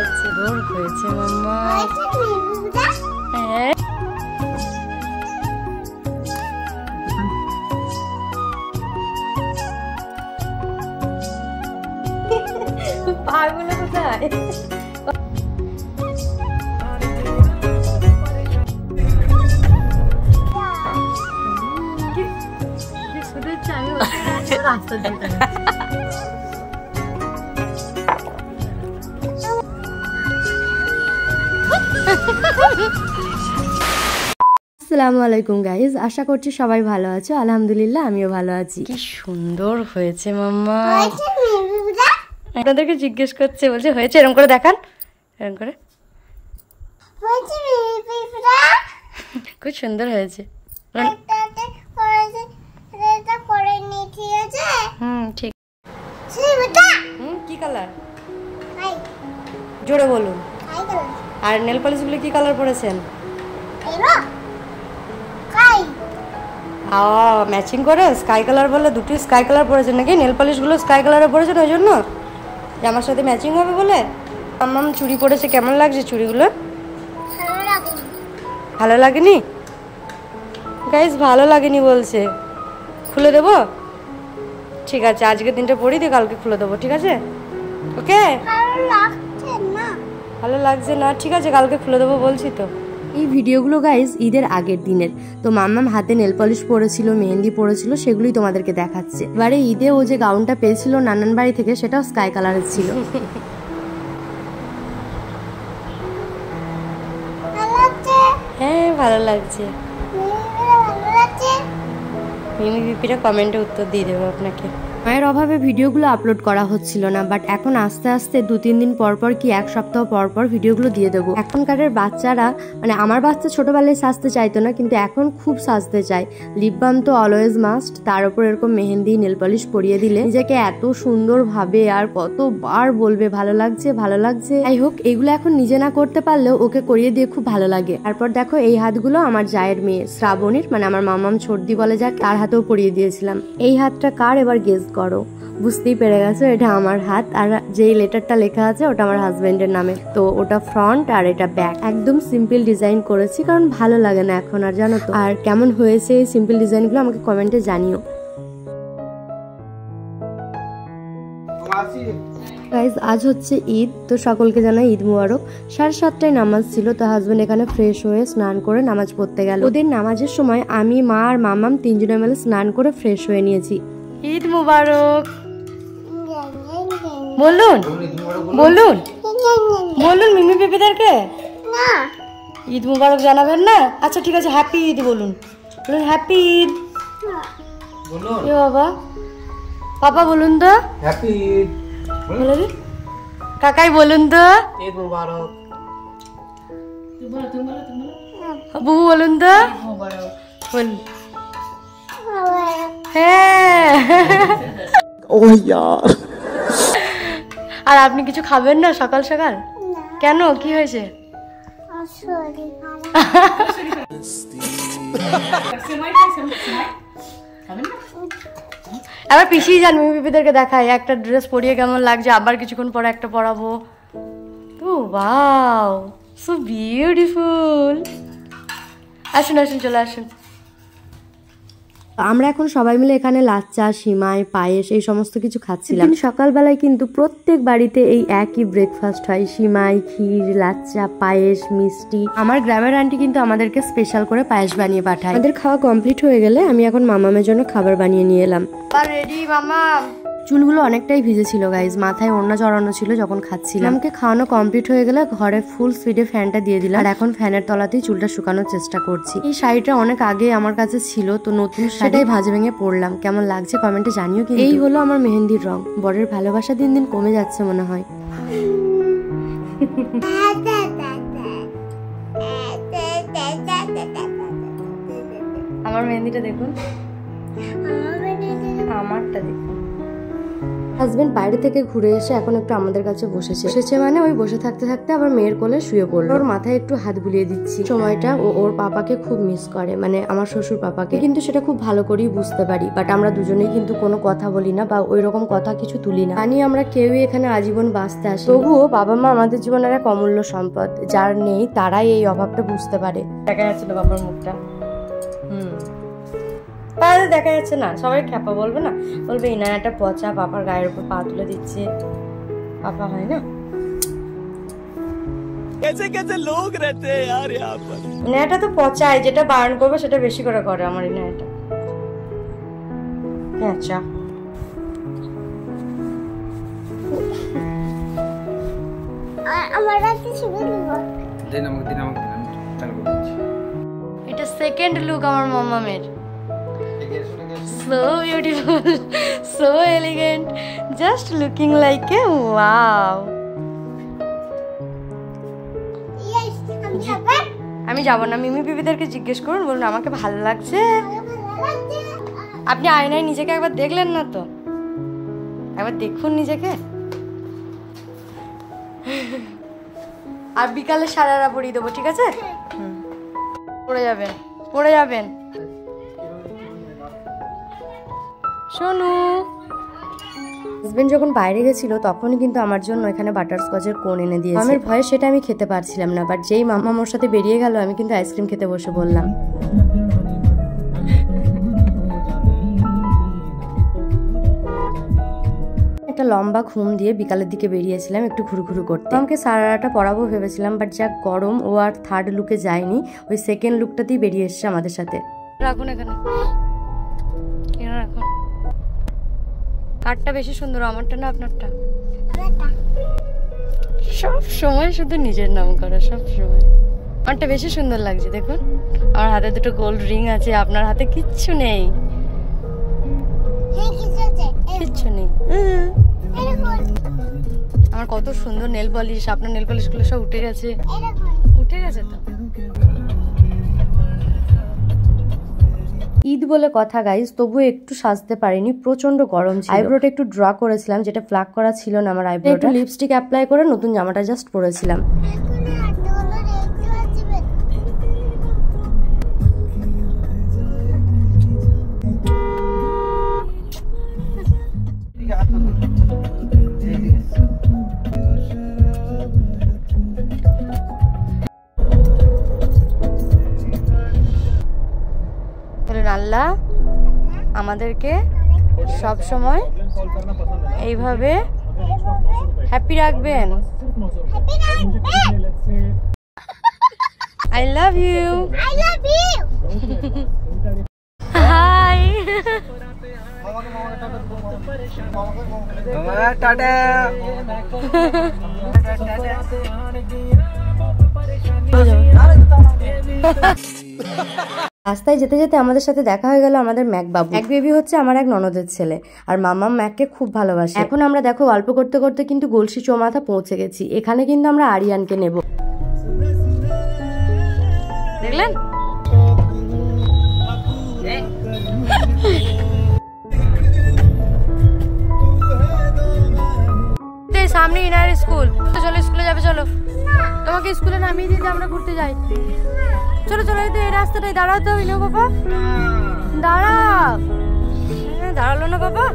লাগছে। দূর হয়েছে মাম্মা। হ্যাঁ পাগুলো কোথায়? আসসালামু আলাইকুম গাইজ, আশা করছি সবাই ভালো আছো। আলহামদুলিল্লাহ আমিও ভালো আছি। কি সুন্দর হয়েছে মাম্মা। আপনাদেরকে জিজ্ঞেস করছে, বলছে হয়েছে, এরকম করে দেখান, এরকম করে। খুব সুন্দর হয়েছে। ঠিক। কি কালার? জোরে বলুন। আর নেল পলিশ গুলো কি কালার পরেছেন? ম্যাচিং করে স্কাই কালার বলে দুটো স্কাই কালার পরেছেন নাকি? নেল পলিশ গুলো স্কাই কালারে পরেছেন ওই জন্য জামার সাথে ম্যাচিং হবে বলে। মাম্মাম চুড়ি পরেছে, কেমন লাগছে চুড়িগুলো? ভালো লাগেনি গাইস? ভালো লাগেনি বলছে। খুলে দেবো? ঠিক আছে, আজকের দিনটা পরি দিয়ে কালকে খুলে দেবো, ঠিক আছে? ওকে। ভালো লাগছে না? ঠিক আছে, কালকে খুলে দেবো বলছি তো। এই ভিডিওগুলো গাইজ ঈদের আগের দিনের। তো মাম্মাম হাতে নেল পলিশ পরেছিল, মেহেন্দি পরেছিল, সেগুলোই তোমাদেরকে দেখাচ্ছে। এবারে ঈদে ও যে গাউনটা পেয়েছিল নানান বাড়ি থেকে, সেটাও স্কাই কালারের ছিল। হ্যাঁ ভালো লাগছে। মিমি পিপিরা কমেন্টে উত্তর দিয়ে দেবো আপনাকে। মায়ের অভাবে ভিডিওগুলো আপলোড করা হচ্ছিল না, বাট এখন আস্তে আস্তে 2-3 দিন পর পর কি 1 সপ্তাহ পর পর ভিডিওগুলো দিয়ে দেবো। এখনকার বাচ্চারা, মানে আমার বাচ্চা ছোটবেলায় সাজতে চাইতো না, কিন্তু এখন খুব সাজতে চায়। লিপ বাম তো অলওয়েজ মাস্ট, তার উপর এরকম মেহেন্দি নেল পলিশ পরিয়ে দিলে নিজেকে এত সুন্দর ভাবে, আর কতবার বলবে ভালো লাগছে ভালো লাগছে। যাই হোক, এগুলো এখন নিজে না করতে পারলেও ওকে করিয়ে দিয়ে খুব ভালো লাগে। তারপর দেখো এই হাতগুলো আমার জায়ের মেয়ে শ্রাবণীর, মানে আমার মামাম ছোটদি বলে যাক, তার হাতেও পরিয়ে দিয়েছিলাম। এই হাতটা কার এবার গেস করো। বুঝতেই পেরে গেছো এটা আমার হাত, আর যেই লেটারটা লেখা আছে ওটা আমার হাজবেন্ডের নামে। তো ওটা ফ্রন্ট আর এটা ব্যাক। একদম সিম্পল ডিজাইন করেছি, কারণ ভালো লাগে না এখন আর, জানো তো। আর কেমন হয়েছে এই সিম্পল ডিজাইনগুলো আমাকে কমেন্টে জানিও। গাইজ আজ হচ্ছে ঈদ, তো সকলকে জানাই ঈদ মুবারক। 7:30টায় নামাজ ছিল, তো হাজবেন্ড এখানে ফ্রেশ হয়ে স্নান করে নামাজ পড়তে গেল। ওদের নামাজের সময় আমি, মা আর মামাম 3 জনে মিলে স্নান করে ফ্রেশ হয়ে নিয়েছি। ঈদ মুবারক বলুন, বলুন, বলুন মিমি পিপিদেরকে। ঈদ মুবারক জানাবেন না? আচ্ছা ঠিক আছে, হ্যাপি ঈদ বলুন, বলুন হ্যাপি ঈদ। এ বাবা, পাপা বলুন তো হ্যাপি ঈদ। বলুন কাকাই বলুন তো ঈদ মুবারক। বুবু বলুন তো বলুন। হ্যাঁ। ও ইয়ার। আর আপনি কিছু খাবেন না সকাল সকাল? কেন, কি হয়েছে? আবার পিছিয়ে যান, মিমি পিপিদেরকে দেখায় একটা ড্রেস পরিয়ে কেমন লাগছে, আবার কিছুক্ষণ পরে একটা পরাবো। ও ওয়াও, সো বিউটিফুল। আসুন আসুন, চলে আসুন। আমরা এখন সবাই মিলে এখানে লাচ্চা, সিমাই, পায়েস এই সমস্ত কিছু খাচ্ছিলাম। সকালবেলায় কিন্তু প্রত্যেক বাড়িতে এই একই ব্রেকফাস্ট হয়, সিমাই, ক্ষীর, লাচ্চা, পায়েস, মিষ্টি। আমার গ্রামের আন্টি কিন্তু আমাদেরকে স্পেশাল করে পায়েস বানিয়ে পাঠায়। আমাদের খাওয়া কমপ্লিট হয়ে গেলে আমি এখন মামামের জন্য খাবার বানিয়ে নিয়ে এলাম। রেডি মামাম। চুলগুলো অনেকটাই ভিজে ছিল গাইজ, মাথায় ওড়না জড়ানো ছিল যখন খাচ্ছিলাম। আমাকে খাওয়ানো কমপ্লিট হয়ে গেলে ঘরে ফুল স্পিডে ফ্যানটা দিয়ে দিলাম, আর এখন ফ্যানের তলাতেই চুলটা শুকানোর চেষ্টা করছি। এই শাড়িটা অনেক আগে আমার কাছে ছিল, তো নতুন সেটাই ভাঁজে ভেঙে পড়লাম। কেমন লাগছে কমেন্টে জানিও। কিন্তু এই হলো আমার মেহেন্দির রং। বরের ভালোবাসা দিন দিন কমে যাচ্ছে মনে হয়। আমার মেহেন্দিটা দেখুন, আমারটা দেখুন। হাজবেন্ড বাইরে থেকে ঘুরে এসে এখন একটু আমাদের কাছে বসেছে মানে ওই বসে থাকতে থাকতে আবার মেয়ের কোলে শুয়ে পড়লো। ওর মাথায় একটু হাত বুলিয়ে দিচ্ছি। সময়টা ওর পাপাকে খুব মিস করে, মানে আমার শ্বশুর পাপাকে, কিন্তু সেটা খুব ভালো করেই বুঝতে পারি। বাট আমরা দুজনেই কিন্তু কোনো কথা বলি না বা ওই রকম কথা কিছু তুলি না। জানি আমরা কেউই এখানে আজীবন বাঁচতে আসি, তবুও বাবা মা আমাদের জীবনের এক অমূল্য সম্পদ। যার নেই তারাই এই অভাবটা বুঝতে পারে। দেখা যাচ্ছে না বাবার মুখটা, দেখা যাচ্ছে না। সবাই খ্যাপা বলবে না, বলবে ইনায়াটা পচা, পাপার গায়ের উপর পা তুলে দিচ্ছে। পাপা হয় না, ইনায়াটা তো পচায়, যেটা বারণ করবে সেটা বেশি করে করে আমার ইনায়াটা। আচ্ছা এটা সেকেন্ড লুক আমার মামামের। So beautiful, so elegant, just looking like a wow. আমি যাব না, মিমি বিবিদেরকে জিজ্ঞেস করুন, বলুন আমাকে ভালো লাগছে। আপনি আয়নায় নিজেকে একবার দেখলেন না তো, একবার দেখুন নিজেকে। আর বিকালে সারারা পরিয়ে দেবো, ঠিক আছে? পড়ে যাবেন, পড়ে যাবেন। শোনো, হাজবেন্ড যখন বাইরে গেছিল তখনই কিন্তু আমার জন্য এখানে বাটারস্কচের কোন এনে দিয়েছে। আমার ভয়ে সেটা আমি খেতে পারছিলাম না, বাট যেই মাম্মা আমার সাথে বেরিয়ে গেল আমি কিন্তু আইসক্রিম খেতে বসে বললাম। একটা লম্বা ঘুম দিয়ে বিকালের দিকে বেরিয়েছিলাম একটু ঘুরু করতে। আমাকে সারাটা পরাবো ভেবেছিলাম, বাট যা গরম, ও আর থার্ড লুকে যায়নি, ওই সেকেন্ড লুকটাতেই বেরিয়ে এসছে আমাদের সাথে। রাখুন এখানে, রাখুন। কারটা বেশি সুন্দর, আমারটা না আপনারটা? সব সময় শুধু নিজের নাম করা, সব সময়। আমারটা বেশি সুন্দর লাগছে, দেখুন। আমার হাতে দুটো গোল্ড রিং আছে, আপনার হাতে কিচ্ছু নেই, কিচ্ছু নেই। আমার কত সুন্দর নেল পলিশ, আপনার নেল পলিশ গুলো সব উঠে গেছে, উঠে গেছে তো। ঈদ বলে কথা গাইস, তবু একটু সাজতে পারিনি, প্রচন্ড গরম ছিল। আইব্রোটা একটু ড্র করেছিলাম, যেটা প্লাক করা ছিল না আমার আইব্রোটা। একটু লিপস্টিক অ্যাপ্লাই করে নতুন জামাটা জাস্ট পরেছিলাম। আল্লাহ আমাদেরকে সব সময় এইভাবে হ্যাপি রাখবেন। I love you. I love you. Hi. Tata. রাস্তায় যেতে যেতে আমাদের সাথে দেখা হয়ে গেল আমাদের ম্যাক বাবু। ম্যাক বেবি হচ্ছে আমার এক ননদের ছেলে, আর মাম্মা ম্যাককে খুব ভালোবাসে। এখন আমরা দেখো গল্প করতে করতে কিন্তু গলসি চৌমাথা পৌঁছে গেছি। এখানে কিন্তু আমরা আরিয়ানকে নেব, দেখলেন? সামনে ইনার স্কুল, চলো স্কুলে যাবে, চলো তোমাকে স্কুলে নামিয়ে দিতে আমরা ঘুরতে যাই। চলো চলো, এই রাস্তাটাই দাঁড়াতে হবে না বাবা, দাঁড়াও। দাঁড়ালো না বাবা।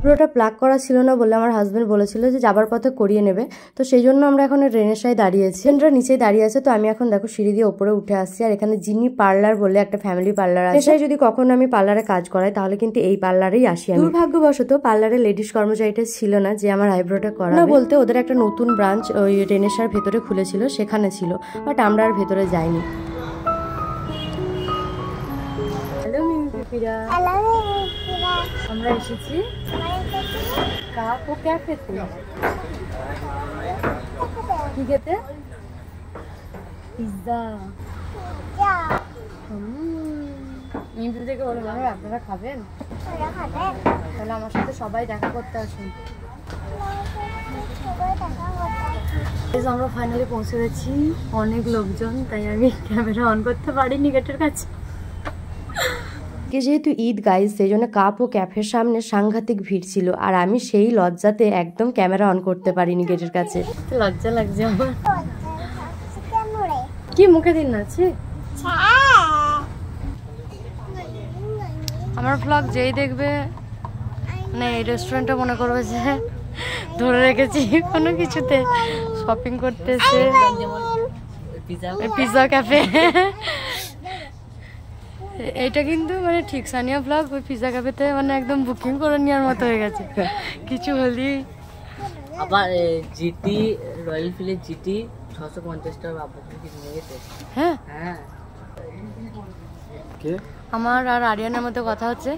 পুরোটা প্লাগ করা ছিল না বলে আমার হাজবেন্ড বলেছিল যে যাবার পথে করিয়ে নেবে, তো সেই জন্য আমরা এখন রেনেসায় দাঁড়িয়েছি। ট্রেনটা নিচেই দাঁড়িয়ে আছে, তো আমি এখন দেখো সিঁড়ি দিয়ে ওপরে উঠে আসছি। আর এখানে জিনি পার্লার বলে একটা ফ্যামিলি পার্লার আছে, যদি কখনো আমি পার্লারে কাজ করাই তাহলে কিন্তু এই পার্লারেই আসি আমি। দুর্ভাগ্যবশত পার্লারে লেডিস কর্মচারীটা ছিল না যে আমার আইব্রোটা করা না, বলতে ওদের একটা নতুন ব্রাঞ্চ ওই রেনেসার ভেতরে খুলেছিল, সেখানে ছিল, বাট আমরা আর ভেতরে যাইনি। হ্যালো মিমিপিরা, আমরা এসেছি কাপো ক্যাফেতে। কি খেতে? পিৎজা। ইন্দ্র থেকে বলে মনে হয় আপনারা খাবেন, তাহলে আমার সাথে সবাই দেখা করতে আসুন। আমরা ফাইনালি পৌঁছে গেছি, অনেক লোকজন, তাই আমি ক্যামেরা অন করতে পারিনি গেটের কাছে। যেহেতু ঈদ গাইজ, সেই জন্য কাপ ও ক্যাফের সামনে সাংঘাতিক ভিড় ছিল, আর আমি সেই লজ্জাতে একদম ক্যামেরা অন করতে পারিনি গেটের কাছে। লজ্জা লাগছে আমার। কি মুখে দিন আছে আমার ব্লগ যেই দেখবে মানে এই রেস্টুরেন্টটা মনে করবে যে ধরে রেখেছি কোনো কিছুতে, শপিং করতেছে, পিৎজা ক্যাফে। এইটা কিন্তু মানে ঠিক সানিয়া ব্লগ ওই পিৎজা ক্যাফেতে মানে একদম বুকিং করে নেওয়ার মতো হয়ে গেছে। কিছু হলেই আবার জিটি রয়্যাল ফিলের জিটি 650 টাকা আপনাকে কিছু নিয়ে গেছে। হ্যাঁ হ্যাঁ, আমার আর আরিয়ানের মধ্যে কথা হচ্ছে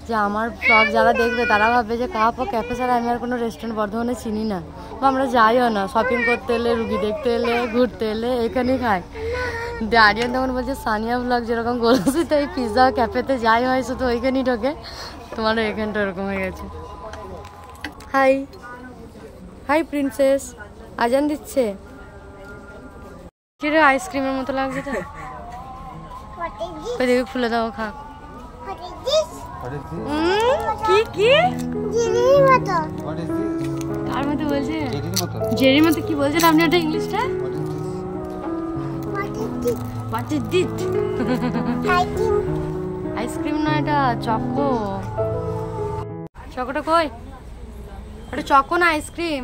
যে আমার ব্লগ যারা দেখবে তারা ভাববে যে কাপ ও ক্যাফে ছাড়া আমি আর কোনো রেস্টুরেন্ট বর্ধমানে চিনি না, বা আমরা যাইও না, শপিং করতে এলে, রুগী দেখতে এলে, ঘুরতে এলে এখানেই খাই। আরিয়ান তখন বলছে সানিয়া ব্লগ যেরকম বলছি তো এই পিৎজা ক্যাফেতে যাই হয় শুধু ওইখানেই ঢোকে, তোমার এখানটা এরকম হয়ে গেছে। হাই হাই প্রিন্সেস, আজান দিচ্ছে কিরে, আইসক্রিমের মতো লাগছে তো, ওই দেখে ফুলে দাও, খা। কি কি কার মতো বলছে? জেরির মতো কি বলছেন আপনি ওটা ইংলিশটা? আইসক্রিম না এটা, চকো। চকোটা কই? ওটা চকো না আইসক্রিম?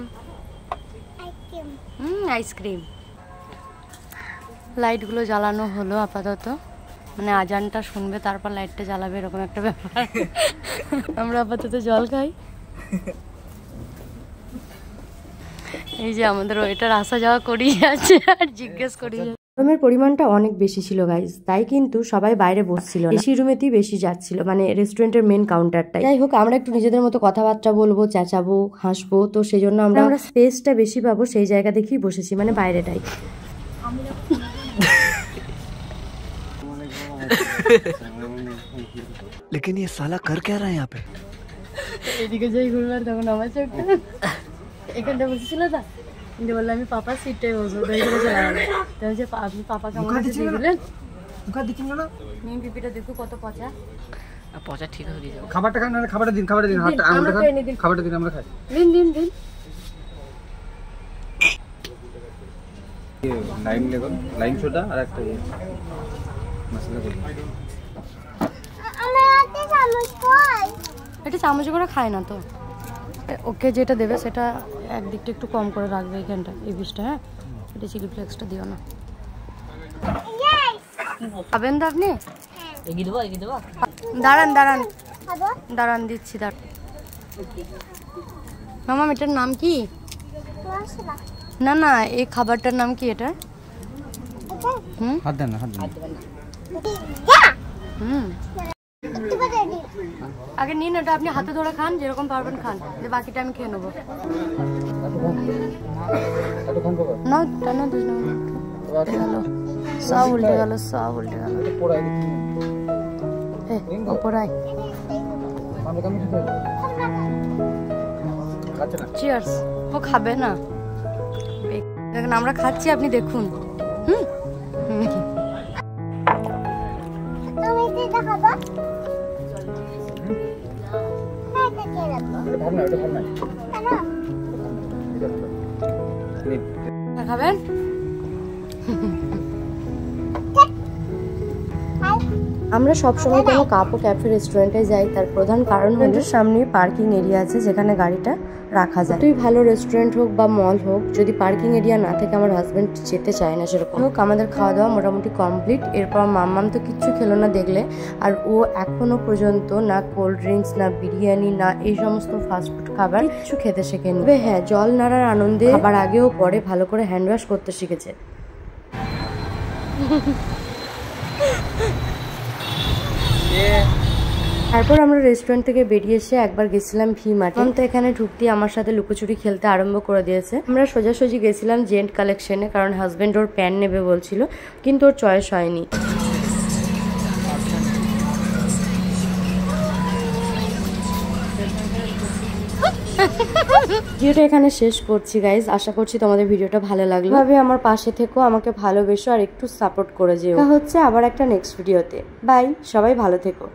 আইসক্রিম। লাইটগুলো জ্বালানো হলো আপাতত, মানে আজানটা শুনবে তারপর লাইটটা জ্বালাবে, এরকম একটা ব্যাপার। আমরা আপাতত জল খাই। এই যে আমাদের ওইটার আসা যাওয়া করিয়ে আছে আর জিজ্ঞেস করি। রুমের পরিমাণটা অনেক বেশি ছিল গাইজ, তাই কিন্তু সবাই বাইরে বসছিল, এসি রুমেতেই বেশি যাচ্ছিল, মানে রেস্টুরেন্টের মেন কাউন্টারটাই। যাই হোক, আমরা একটু নিজেদের মতো কথাবার্তা বলবো, চেঁচাবো, হাসবো, তো সেই জন্য আমরা স্পেসটা বেশি পাবো সেই জায়গা দেখেই বসেছি, মানে বাইরেটাই। लेकिन ये साला कर क्या रहा है यहाँ पे? এদিকে যাই ঘুরবার তখন আমার চোখটা এখানটা বসেছিল, তা কিন্তু বললাম আমি পাপার সিটটাই বসবো, তো এখানে চলে গেল। তো হচ্ছে আপনি পাপাকে আমার কাছে দিয়ে দিলেন, নিন পিপিটা দেখো কত পচা। পচা ঠিক হয়ে যাবে। খাবারটা খান, না খাবারটা দিন, খাবারটা দিন, হাতটা আমরা খান, খাবারটা দিন, আমরা খাই। দিন দিন দিন। লাইম লেমন, লাইম সোডা আর একটা মশলা করুন। এটা চামচ করে খায় না তো, ওকে যেটা দেবে সেটা একদিকটা একটু কম করে রাখবে এখানটা, এই পিসটা। হ্যাঁ, এটা চিলি ফ্লেক্সটা দিও না। খাবেন তো আপনি? দাঁড়ান দাঁড়ান দাঁড়ান, দিচ্ছি দাঁড়ান। মামা এটার নাম কি? না না, এই খাবারটার নাম কি এটা? হাত দেন না, হাত দেন। আগে নিন, এটা আপনি হাতে ধরে খান, যেরকম পারবেন খান, বাকিটা আমি খেয়ে নেবো। না না, সব উল্টে গেল, সব উল্টে গেল। পড়াই। চিয়ার্স। ও খাবে না, দেখেন আমরা খাচ্ছি, আপনি দেখুন। খাবেন? আমরা সবসময় কোনো কাপ ও ক্যাফে রেস্টুরেন্টে যাই, তার প্রধান কারণ হলো সামনে পার্কিং এরিয়া আছে যেখানে গাড়িটা রাখা যায়। তুই ভালো রেস্টুরেন্ট হোক বা মল হোক, যদি পার্কিং এরিয়া না থাকে আমার হাজবেন্ড যেতে চায় না। সেরকম হোক, আমাদের খাওয়া দাওয়া মোটামুটি কমপ্লিট। এরপর মাম্মাম তো কিচ্ছু খেলো না দেখলে, আর ও এখনো পর্যন্ত না কোল্ড ড্রিঙ্কস, না বিরিয়ানি, না এই সমস্ত ফাস্টফুড খাবার কিচ্ছু খেতে শেখেনি। তবে হ্যাঁ, জল নাড়ার আনন্দে খাবার আগেও পরে ভালো করে হ্যান্ড ওয়াশ করতে শিখেছে। তারপর আমরা রেস্টুরেন্ট থেকে বেরিয়ে এসে একবার গেছিলাম ভি মার্টে। তো এখানে ঢুকতে আমার সাথে লুকোচুরি খেলতে আরম্ভ করে দিয়েছে। আমরা সোজাসুজি গেছিলাম জেন্ট কালেকশনে, কারণ হাজবেন্ড ওর প্যান্ট নেবে বলছিল, কিন্তু ওর চয়েস হয়নি। ভিডিওটা এখানে শেষ করছি গাইজ, আশা করছি তোমাদের ভিডিওটা ভালো লাগলো। ভাবে আমার পাশে থেকো, আমাকে ভালোবেসো আর একটু সাপোর্ট করে যেও। হচ্ছে আবার একটা নেক্সট ভিডিওতে। বাই, সবাই ভালো থেকো।